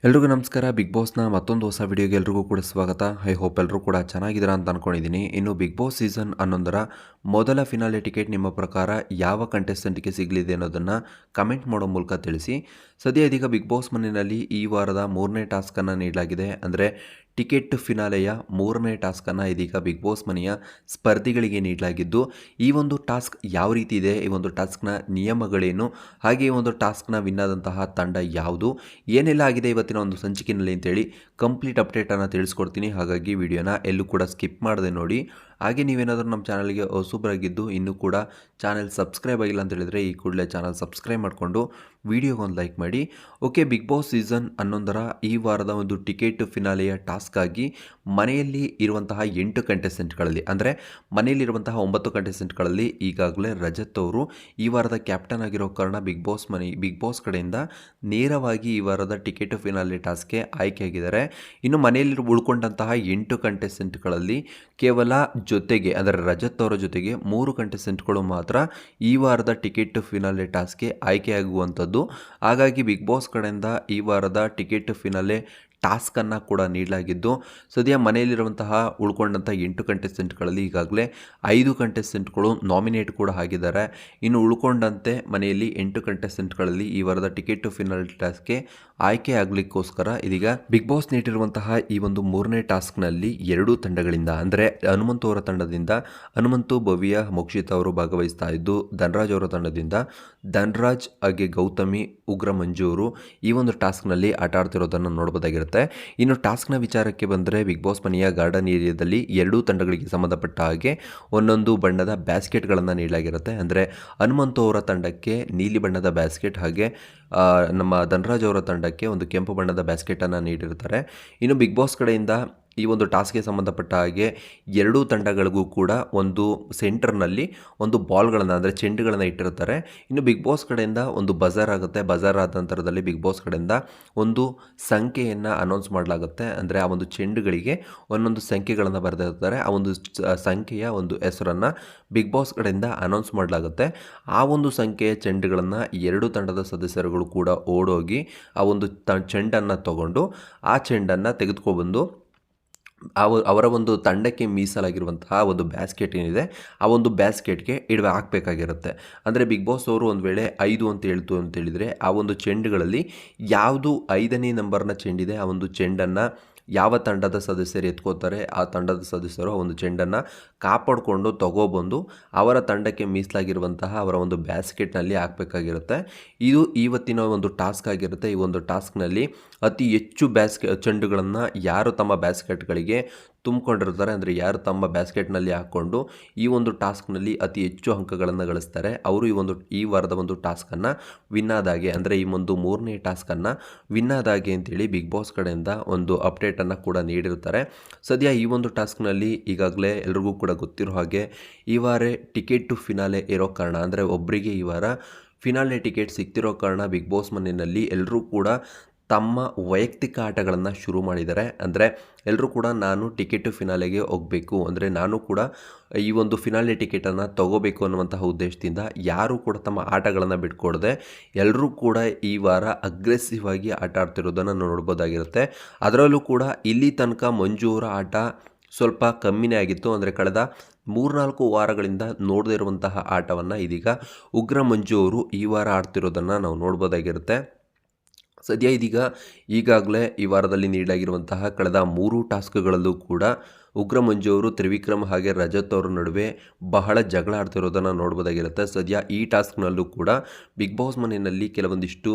ಎಲ್ರಿಗೂ ನಮಸ್ಕಾರ. ಬಿಗ್ ಬಾಸ್ನ ಮತ್ತೊಂದು ಹೊಸ ವಿಡಿಯೋಗೆ ಎಲ್ರಿಗೂ ಕೂಡ ಸ್ವಾಗತ. ಐ ಹೋಪ್ ಎಲ್ಲರೂ ಕೂಡ ಚೆನ್ನಾಗಿದ್ದೀರಾ ಅಂತ ಅನ್ಕೊಂಡಿದ್ದೀನಿ. ಇನ್ನು ಬಿಗ್ ಬಾಸ್ ಸೀಸನ್ 11ರ ಮೊದಲ ಫಿನಾಲೆ ಟಿಕೆಟ್ ನಿಮ್ಮ ಪ್ರಕಾರ ಯಾವ ಕಂಟೆಸ್ಟೆಂಟ್ಗೆ ಸಿಗಲಿದೆ ಅನ್ನೋದನ್ನು ಕಮೆಂಟ್ ಮಾಡೋ ಮೂಲಕ ತಿಳಿಸಿ. ಸದ್ಯ ಇದೀಗ ಬಿಗ್ ಬಾಸ್ ಮನೆಯಲ್ಲಿ ಈ ವಾರದ 3ನೇ ಟಾಸ್ಕನ್ನು ನೀಡಲಾಗಿದೆ. ಅಂದರೆ ಟಿಕೆಟ್ ಫಿನಾಲೆಯ 3ನೇ ಟಾಸ್ಕನ್ನು ಇದೀಗ ಬಿಗ್ ಬಾಸ್ ಮನೆಯ ಸ್ಪರ್ಧಿಗಳಿಗೆ ನೀಡಲಾಗಿದ್ದು, ಈ ಒಂದು ಟಾಸ್ಕ್ ಯಾವ ರೀತಿ ಇದೆ, ಈ ಒಂದು ಟಾಸ್ಕ್ನ ನಿಯಮಗಳೇನು, ಹಾಗೆ ಈ ಒಂದು ಟಾಸ್ಕ್ನ ವಿನ್ ಆದಂತಹ ತಂಡ ಯಾವುದು, ಏನೆಲ್ಲ ಆಗಿದೆ ಇವತ್ತಿನ ಒಂದು ಸಂಚಿಕೆಯಲ್ಲಿ ಅಂತೇಳಿ ಕಂಪ್ಲೀಟ್ ಅಪ್ಡೇಟನ್ನು ತಿಳಿಸ್ಕೊಡ್ತೀನಿ. ಹಾಗಾಗಿ ವಿಡಿಯೋನ ಎಲ್ಲೂ ಕೂಡ ಸ್ಕಿಪ್ ಮಾಡದೆ ನೋಡಿ. ಹಾಗೆ ನೀವೇನಾದರೂ ನಮ್ಮ ಚಾನಲ್ಗೆ ಹೊಸಬರಾಗಿದ್ದು ಇನ್ನೂ ಕೂಡ ಚಾನಲ್ ಸಬ್ಸ್ಕ್ರೈಬ್ ಆಗಿಲ್ಲ ಅಂತ ಹೇಳಿದರೆ ಈ ಕೂಡಲೇ ಚಾನಲ್ ಸಬ್ಸ್ಕ್ರೈಬ್ ಮಾಡಿಕೊಂಡು ವಿಡಿಯೋಗೊಂದು ಲೈಕ್ ಮಾಡಿ. ಓಕೆ, ಬಿಗ್ ಬಾಸ್ ಸೀಸನ್ 11ರ ಈ ವಾರದ ಒಂದು ಟಿಕೆಟ್ ಫಿನಾಲೆಯ ಟಾಸ್ಕ್ ಆಗಿ ಮನೆಯಲ್ಲಿ ಇರುವಂತಹ 8 ಕಂಟೆಸ್ಟೆಂಟ್ಗಳಲ್ಲಿ, ಅಂದರೆ ಮನೆಯಲ್ಲಿರುವಂತಹ 9 ಕಂಟೆಸ್ಟೆಂಟ್ಗಳಲ್ಲಿ ಈಗಾಗಲೇ ರಜತ್ ಅವರು ಈ ವಾರದ ಕ್ಯಾಪ್ಟನ್ ಆಗಿರೋ ಕಾರಣ ಬಿಗ್ ಬಾಸ್ ಕಡೆಯಿಂದ ನೇರವಾಗಿ ಈ ವಾರದ ಟಿಕೆಟ್ ಫಿನಾಲೆ ಟಾಸ್ಕ್ಗೆ ಆಯ್ಕೆಯಾಗಿದ್ದಾರೆ. ಇನ್ನು ಮನೆಯಲ್ಲಿ ಉಳ್ಕೊಂಡಂತಹ 8 ಕಂಟೆಸ್ಟೆಂಟ್ಗಳಲ್ಲಿ ಕೇವಲ ಜೊತೆಗೆ, ಅಂದರೆ ರಜತ್ ಅವರ ಜೊತೆಗೆ 3 ಕಂಟೆಸ್ಟೆಂಟ್ಗಳು ಮಾತ್ರ ಈ ವಾರದ ಟಿಕೆಟ್ ಫಿನಾಲೆ ಟಾಸ್ಕ್ಗೆ ಆಯ್ಕೆಯಾಗುವಂಥದ್ದು. ಹಾಗಾಗಿ ಬಿಗ್ ಬಾಸ್ ಕಡೆಯಿಂದ ಈ ವಾರದ ಟಿಕೆಟ್ ಫಿನಾಲೆ ಟಾಸ್ಕನ್ನು ಕೂಡ ನೀಡಲಾಗಿದ್ದು, ಸದ್ಯ ಮನೆಯಲ್ಲಿರುವಂತಹ ಉಳ್ಕೊಂಡಂಥ 8 ಕಂಟೆಸ್ಟೆಂಟ್ಗಳಲ್ಲಿ ಈಗಾಗಲೇ 5 ಕಂಟೆಸ್ಟೆಂಟ್ಗಳು ನಾಮಿನೇಟ್ ಕೂಡ ಆಗಿದ್ದಾರೆ. ಇನ್ನು ಉಳ್ಕೊಂಡಂತೆ ಮನೆಯಲ್ಲಿ 8 ಕಂಟೆಸ್ಟೆಂಟ್ಗಳಲ್ಲಿ ಈ ವಾರದ ಟಿಕೆಟ್ ಫಿನಾಲೆ ಟಾಸ್ಕ್ಗೆ ಆಯ್ಕೆ ಆಗಲಿಕ್ಕೋಸ್ಕರ ಇದೀಗ ಬಿಗ್ ಬಾಸ್ ನೀಡಿರುವಂತಹ ಈ ಒಂದು 3ನೇ ಟಾಸ್ಕ್ನಲ್ಲಿ 2 ತಂಡಗಳಿಂದ, ಅಂದರೆ ಹನುಮಂತು ಅವರ ತಂಡದಿಂದ ಹನುಮಂತು, ಭವ್ಯ, ಮೋಕ್ಷಿತ್ ಅವರು ಭಾಗವಹಿಸ್ತಾ ಇದ್ದು, ಧನರಾಜ್ ಅವರ ತಂಡದಿಂದ ಧನರಾಜ್ ಹಾಗೆ ಗೌತಮಿ, ಉಗ್ರ ಮಂಜು ಅವರು ಈ ಒಂದು ಟಾಸ್ಕ್ನಲ್ಲಿ ಆಟ ಆಡ್ತಿರೋದನ್ನು ನೋಡ್ಬೋದಾಗಿರುತ್ತೆ. ಇನ್ನು ಟಾಸ್ಕ್ನ ವಿಚಾರಕ್ಕೆ ಬಂದರೆ ಬಿಗ್ ಬಾಸ್ ಮನೆಯ ಗಾರ್ಡನ್ ಏರಿಯಾದಲ್ಲಿ 2 ತಂಡಗಳಿಗೆ ಸಂಬಂಧಪಟ್ಟ ಹಾಗೆ ಒಂದೊಂದು ಬಣ್ಣದ ಬ್ಯಾಸ್ಕೆಟ್ಗಳನ್ನು ನೀಡಲಾಗಿರುತ್ತೆ. ಅಂದರೆ ಹನುಮಂತು ಅವರ ತಂಡಕ್ಕೆ ನೀಲಿ ಬಣ್ಣದ ಬ್ಯಾಸ್ಕೆಟ್, ಹಾಗೆ ನಮ್ಮ ಧನರಾಜ್ ಅವರ ತಂಡಕ್ಕೆ ಒಂದು ಕೆಂಪು ಬಣ್ಣದ ಬ್ಯಾಸ್ಕೆಟನ್ನು ನೀಡಿರ್ತಾರೆ. ಇನ್ನು ಬಿಗ್ ಬಾಸ್ ಕಡೆಯಿಂದ ಈ ಒಂದು ಟಾಸ್ಕ್ಗೆ ಸಂಬಂಧಪಟ್ಟ ಹಾಗೆ 2 ತಂಡಗಳಿಗೂ ಕೂಡ ಒಂದು ಸೆಂಟರ್ನಲ್ಲಿ ಒಂದು ಬಾಲ್ಗಳನ್ನು, ಅಂದರೆ ಚೆಂಡುಗಳನ್ನು ಇಟ್ಟಿರ್ತಾರೆ. ಇನ್ನು ಬಿಗ್ ಬಾಸ್ ಕಡೆಯಿಂದ ಒಂದು ಬಜಾರ್ ಆಗುತ್ತೆ. ಬಜಾರ್ ಆದ ನಂತರದಲ್ಲಿ ಬಿಗ್ ಬಾಸ್ ಕಡೆಯಿಂದ ಒಂದು ಸಂಖ್ಯೆಯನ್ನು ಅನೌನ್ಸ್ ಮಾಡಲಾಗುತ್ತೆ. ಅಂದರೆ ಆ ಒಂದು ಚೆಂಡುಗಳಿಗೆ ಒಂದೊಂದು ಸಂಖ್ಯೆಗಳನ್ನು ಬರೆದಿರ್ತಾರೆ. ಆ ಒಂದು ಸಂಖ್ಯೆಯ ಒಂದು ಹೆಸರನ್ನು ಬಿಗ್ ಬಾಸ್ ಕಡೆಯಿಂದ ಅನೌನ್ಸ್ ಮಾಡಲಾಗುತ್ತೆ. ಆ ಒಂದು ಸಂಖ್ಯೆಯ ಚೆಂಡುಗಳನ್ನು 2 ತಂಡದ ಸದಸ್ಯರುಗಳು ಕೂಡ ಓಡೋಗಿ ಆ ಒಂದು ಚೆಂಡನ್ನು ತಗೊಂಡು ಆ ಚೆಂಡನ್ನು ತೆಗೆದುಕೊಬಂದು ಅವರ ಒಂದು ತಂಡಕ್ಕೆ ಮೀಸಲಾಗಿರುವಂತಹ ಒಂದು ಬ್ಯಾಸ್ಕೆಟ್ ಏನಿದೆ ಆ ಒಂದು ಬ್ಯಾಸ್ಕೆಟ್ಗೆ ಹಾಕಬೇಕಾಗಿರುತ್ತೆ. ಅಂದರೆ ಬಿಗ್ ಬಾಸ್ ಅವರು ಒಂದು ವೇಳೆ 5 ಅಂತ ಹೇಳ್ತು ಅಂತೇಳಿದರೆ ಆ ಒಂದು ಚೆಂಡುಗಳಲ್ಲಿ ಯಾವುದು 5ನೇ ನಂಬರ್ನ ಚೆಂಡಿದೆ ಆ ಒಂದು ಚೆಂಡನ್ನು ಯಾವ ತಂಡದ ಸದಸ್ಯರು ಎತ್ಕೋತಾರೆ ಆ ತಂಡದ ಸದಸ್ಯರು ಆ ಒಂದು ಚೆಂಡನ್ನು ಕಾಪಾಡಿಕೊಂಡು ತಗೊಬಂದು ಅವರ ತಂಡಕ್ಕೆ ಮೀಸಲಾಗಿರುವಂತಹ ಅವರ ಒಂದು ಬ್ಯಾಸ್ಕೆಟ್ನಲ್ಲಿ ಹಾಕಬೇಕಾಗಿರುತ್ತೆ. ಇದು ಇವತ್ತಿನ ಒಂದು ಟಾಸ್ಕ್ ಆಗಿರುತ್ತೆ. ಈ ಒಂದು ಟಾಸ್ಕ್ನಲ್ಲಿ ಅತಿ ಹೆಚ್ಚು ಚೆಂಡುಗಳನ್ನು ಯಾರು ತಮ್ಮ ಬ್ಯಾಸ್ಕೆಟ್ಗಳಿಗೆ ತುಂಬಿಕೊಂಡಿರ್ತಾರೆ, ಅಂದರೆ ಯಾರು ತಮ್ಮ ಬ್ಯಾಸ್ಕೆಟ್ನಲ್ಲಿ ಹಾಕ್ಕೊಂಡು ಈ ಒಂದು ಟಾಸ್ಕ್ನಲ್ಲಿ ಅತಿ ಹೆಚ್ಚು ಅಂಕಗಳನ್ನು ಗಳಿಸ್ತಾರೆ ಅವರು ಈ ವಾರದ ಒಂದು ಟಾಸ್ಕನ್ನು ವಿನ್ ಆದಾಗೆ, ಅಂದರೆ ಈ ಒಂದು 3ನೇ ಟಾಸ್ಕನ್ನು ವಿನ್ ಆದಾಗೆ ಅಂತೇಳಿ ಬಿಗ್ ಬಾಸ್ ಕಡೆಯಿಂದ ಒಂದು ಅಪ್ಡೇಟನ್ನು ಕೂಡ ನೀಡಿರ್ತಾರೆ. ಸದ್ಯ ಈ ಒಂದು ಟಾಸ್ಕ್ನಲ್ಲಿ ಈಗಾಗಲೇ ಎಲ್ರಿಗೂ ಕೂಡ ಗೊತ್ತಿರೋ ಹಾಗೆ ಈ ವಾರ ಟಿಕೆಟ್ ಟು ಫಿನಾಲೆ ಇರೋ ಕಾರಣ, ಅಂದರೆ ಒಬ್ಬರಿಗೆ ಈ ವಾರ ಫಿನಾಲೆ ಟಿಕೆಟ್ ಸಿಗ್ತಿರೋ ಕಾರಣ ಬಿಗ್ ಬಾಸ್ ಮನೆಯಲ್ಲಿ ಎಲ್ಲರೂ ಕೂಡ ತಮ್ಮ ವೈಯಕ್ತಿಕ ಆಟಗಳನ್ನು ಶುರು ಮಾಡಿದ್ದಾರೆ. ಅಂದರೆ ಎಲ್ಲರೂ ಕೂಡ ನಾನು ಟಿಕೆಟ್ ಫಿನಾಲೆಗೆ ಹೋಗಬೇಕು, ಅಂದರೆ ನಾನು ಕೂಡ ಈ ಒಂದು ಫಿನಾಲೆ ಟಿಕೆಟನ್ನು ತಗೋಬೇಕು ಅನ್ನುವಂತಹ ಉದ್ದೇಶದಿಂದ ಯಾರೂ ಕೂಡ ತಮ್ಮ ಆಟಗಳನ್ನು ಬಿಟ್ಕೊಡದೆ ಎಲ್ಲರೂ ಕೂಡ ಈ ವಾರ ಅಗ್ರೆಸಿವ್ ಆಗಿ ಆಟ ಆಡ್ತಿರೋದನ್ನು ನೋಡ್ಬೋದಾಗಿರುತ್ತೆ. ಅದರಲ್ಲೂ ಕೂಡ ಇಲ್ಲಿ ತನಕ ಮಂಜು ಅವರ ಆಟ ಸ್ವಲ್ಪ ಕಮ್ಮಿನೇ ಆಗಿತ್ತು. ಅಂದರೆ ಕಳೆದ 3-4 ವಾರಗಳಿಂದ ನೋಡದೇ ಇರುವಂತಹ ಆಟವನ್ನು ಇದೀಗ ಉಗ್ರ ಮಂಜು ಅವರು ಈ ವಾರ ಆಡ್ತಿರೋದನ್ನು ನಾವು ನೋಡ್ಬೋದಾಗಿರುತ್ತೆ. ಸದ್ಯ ಇದೀಗ ಈಗಾಗಲೇ ಈ ವಾರದಲ್ಲಿ ನೀಡಲಾಗಿರುವಂತಹ ಕಳೆದ 3 ಟಾಸ್ಕ್ಗಳಲ್ಲೂ ಕೂಡ ಉಗ್ರ ಮಂಜು ಅವರು ತ್ರಿವಿಕ್ರಮ್ ಹಾಗೆ ರಜತ್ ಅವರ ನಡುವೆ ಬಹಳ ಜಗಳ ಆಡ್ತಿರೋದನ್ನು ನೋಡ್ಬೋದಾಗಿರುತ್ತೆ. ಸದ್ಯ ಈ ಟಾಸ್ಕ್ನಲ್ಲೂ ಕೂಡ ಬಿಗ್ ಬಾಸ್ ಮನೆಯಲ್ಲಿ ಕೆಲವೊಂದಿಷ್ಟು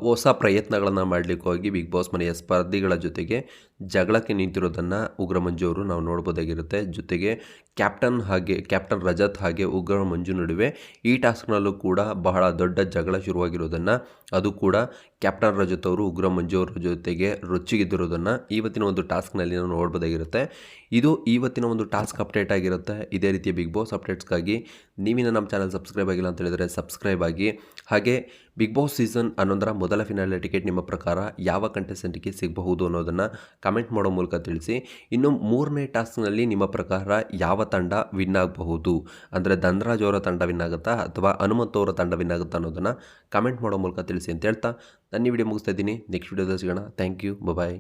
ಹೊಸ ಪ್ರಯತ್ನಗಳನ್ನು ಮಾಡಲಿಕ್ಕೆ ಹೋಗಿ ಬಿಗ್ ಬಾಸ್ ಮನೆಯ ಸ್ಪರ್ಧಿಗಳ ಜೊತೆಗೆ ಜಗಳಕ್ಕೆ ನಿಂತಿರೋದನ್ನು ಉಗ್ರ ಮಂಜು ಅವರು ನಾವು ನೋಡ್ಬೋದಾಗಿರುತ್ತೆ. ಜೊತೆಗೆ ಕ್ಯಾಪ್ಟನ್ ರಜತ್ ಹಾಗೆ ಉಗ್ರ ಮಂಜು ನಡುವೆ ಈ ಟಾಸ್ಕ್ನಲ್ಲೂ ಕೂಡ ಬಹಳ ದೊಡ್ಡ ಜಗಳ ಶುರುವಾಗಿರೋದನ್ನು, ಅದು ಕೂಡ ಕ್ಯಾಪ್ಟನ್ ರಜತ್ ಅವರು ಉಗ್ರ ಮಂಜು ಅವರ ಜೊತೆಗೆ ರೊಚ್ಚಿಗೆದ್ದಿರೋದನ್ನು ಇವತ್ತಿನ ಒಂದು ಟಾಸ್ಕ್ನಲ್ಲಿ ನಾವು ನೋಡ್ಬೋದಾಗಿರುತ್ತೆ. ಇದು ಇವತ್ತಿನ ಒಂದು ಟಾಸ್ಕ್ ಅಪ್ಡೇಟ್ ಆಗಿರುತ್ತೆ. ಇದೇ ರೀತಿಯ ಬಿಗ್ ಬಾಸ್ ಅಪ್ಡೇಟ್ಸ್ಗಾಗಿ ನೀವಿನ ನಮ್ಮ ಚಾನಲ್ ಸಬ್ಸ್ಕ್ರೈಬ್ ಆಗಿಲ್ಲ ಅಂತ ಹೇಳಿದರೆ ಸಬ್ಸ್ಕ್ರೈಬ್ ಆಗಿ, ಹಾಗೆ ಬಿಗ್ ಬಾಸ್ ಸೀಸನ್ 11ರ ಮೊದಲ ಫಿನಾಲೆ ಟಿಕೆಟ್ ನಿಮ್ಮ ಪ್ರಕಾರ ಯಾವ ಕಂಟೆಸ್ಟೆಂಟ್ಗೆ ಸಿಗಬಹುದು ಅನ್ನೋದನ್ನು ಕಮೆಂಟ್ ಮಾಡೋ ಮೂಲಕ ತಿಳಿಸಿ. ಇನ್ನು 3ನೇ ಟಾಸ್ಕ್ನಲ್ಲಿ ನಿಮ್ಮ ಪ್ರಕಾರ ಯಾವ ತಂಡ ವಿನ್ ಆಗಬಹುದು, ಅಂದರೆ ಧನ್ರಾಜ್ ಅವರ ತಂಡ ವಿನ್ ಆಗುತ್ತಾ ಅಥವಾ ಹನುಮಂತ್ ಅವರ ತಂಡ ವಿನ್ ಆಗುತ್ತಾ ಅನ್ನೋದನ್ನು ಕಮೆಂಟ್ ಮಾಡೋ ಮೂಲಕ ತಿಳಿಸಿ ಅಂತ ಹೇಳ್ತಾ ನಾನು ಈ ವಿಡಿಯೋ ಮುಗಿಸ್ತಾ ಇದ್ದೀನಿ. ನೆಕ್ಸ್ಟ್ ವಿಡಿಯೋದಲ್ಲಿ ಸಿಗೋಣ. Thank you. ಬಾಯ್.